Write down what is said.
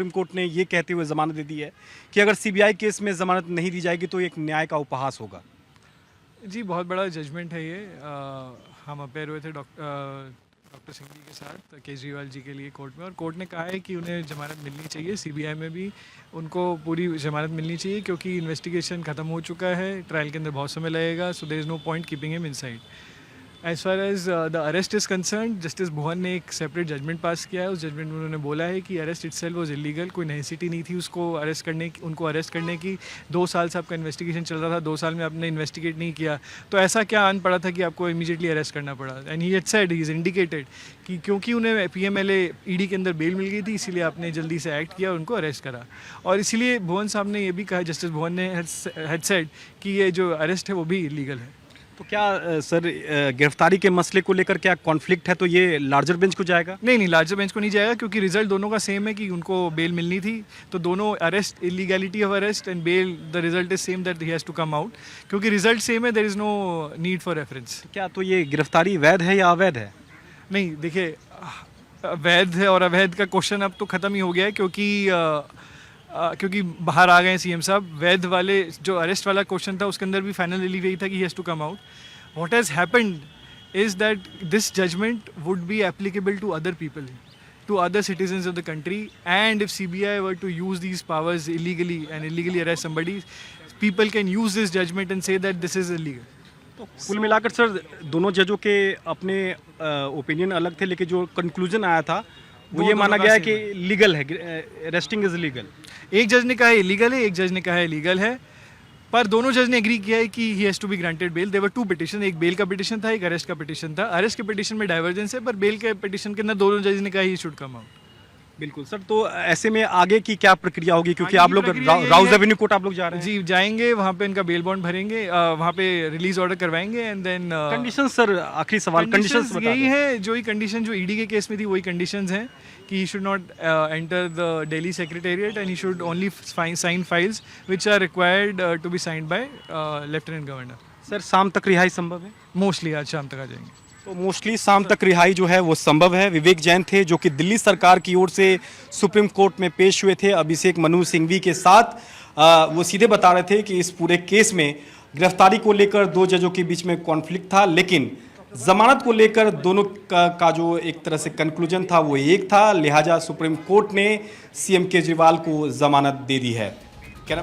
Supreme court ने ये कहते हुए जमानत दे दी है कि अगर सीबीआई केस में जमानत नहीं दी जाएगी तो एक न्याय का उपहास होगा। जी बहुत बड़ा जजमेंट है ये। हम अपेयर हुए थे डॉक्टर सिंह जी के साथ केजरीवाल जी के लिए कोर्ट में, और कोर्ट ने कहा है कि उन्हें जमानत मिलनी चाहिए। सीबीआई में भी उनको पूरी जमानत मिलनी चाहिए क्योंकि इन्वेस्टिगेशन ख़त्म हो चुका है, ट्रायल के अंदर बहुत समय लगेगा, so there is no point keeping him inside. As far as the arrest is concern, justice Bhuvan ने एक सेपरेट जजमेंट पास किया है। उस जजमेंट में उन्होंने बोला है कि अरेस्ट इटसेल्फ वाज इलीगल, कोई नेसेसिटी नहीं थी उसको अरेस्ट करने की, उनको अरेस्ट करने की। 2 साल से आपका इन्वेस्टिगेशन चल रहा था, 2 साल में आपने इन्वेस्टिगेट नहीं किया, तो ऐसा क्या आन पड़ा था कि आपको इमीडिएटली अरेस्ट करना पड़ा। And he had said, he is indicated कि क्योंकि उन्हें पीएमएलए ईडी के अंदर बेल मिल गई थी, इसीलिए आपने जल्दी से एक्ट किया और उनको अरेस्ट करा। और इसीलिए भुवन साहब ने ये भी कहा, जस्टिस भुवन ने हैड सेड कि ये जो अरेस्ट है वो भी इलीगल है। तो क्या सर गिरफ्तारी के मसले को लेकर क्या कॉन्फ्लिक्ट है, तो ये लार्जर बेंच को जाएगा? नहीं, लार्जर बेंच को नहीं जाएगा क्योंकि रिजल्ट दोनों का सेम है कि उनको बेल मिलनी थी, तो दोनों arrest, illegality of arrest and bail, the result is same that he has to come out. क्योंकि रिजल्ट सेम है, there is no need for reference. क्या तो ये गिरफ्तारी वैध है या अवैध है? नहीं, देखिए वैध है और अवैध का क्वेश्चन अब तो ख़त्म ही हो गया है क्योंकि बाहर आ गए सीएम साहब। वैध वाले जो अरेस्ट वाला क्वेश्चन था उसके अंदर भी फाइनल रिलीव यही था कि he has to come out. What has happened is that this judgment would be applicable to other people, to other citizens of the country, and if CBI were to use these powers illegally and illegally arrest somebody, people can use this judgment and say that this is illegal. तो कुल मिलाकर sir दोनों जजों के अपने opinion अलग थे, लेकिन जो कंक्लूजन आया था वो ये माना गया है कि लीगल है, अरेस्टिंग इज लीगल। एक जज ने कहा है इलीगल है, एक जज ने कहा है लीगल है, पर दोनों जज ने एग्री किया है कि he has to be granted bail. There were 2 petition, एक बेल का पिटीशन था, एक अरेस्ट का पिटीशन था। अरेस्ट के पिटीशन में डाइवर्जेंस है, पर बेल के पिटीशन के अंदर दोनों जज ने कहा ही शुड कम आउट। बिल्कुल सर, तो ऐसे में आगे की क्या प्रक्रिया होगी, क्योंकि आप लोग राउज एवेन्यू कोर्ट आप लोग जा रहे हैं? जी जाएंगे, वहाँ पे इनका बेल बॉन्ड भरेंगे, वहाँ पे रिलीज ऑर्डर करवाएंगे एंड देन कंडीशन। सर आखिरी सवाल, कंडीशंस यही है, जो ही कंडीशन जो ईडी के केस में थी वही कंडीशंस हैं कि he should not enter the Delhi secretariat and he should only sign files which are required to be signed by lieutenant governor. Sir शाम तक रिहाई संभव है? मोस्टली आज शाम तक आ जाएंगे। तो मोस्टली शाम तक रिहाई जो है वो संभव है। विवेक जैन थे जो कि दिल्ली सरकार की ओर से सुप्रीम कोर्ट में पेश हुए थे अभिषेक मनु सिंघवी के साथ। वो सीधे बता रहे थे कि इस पूरे केस में गिरफ्तारी को लेकर 2 जजों के बीच में कॉन्फ्लिक्ट था, लेकिन जमानत को लेकर दोनों का जो एक तरह से कंक्लूजन था वो एक था, लिहाजा सुप्रीम कोर्ट ने सीएम केजरीवाल को जमानत दे दी है। क्या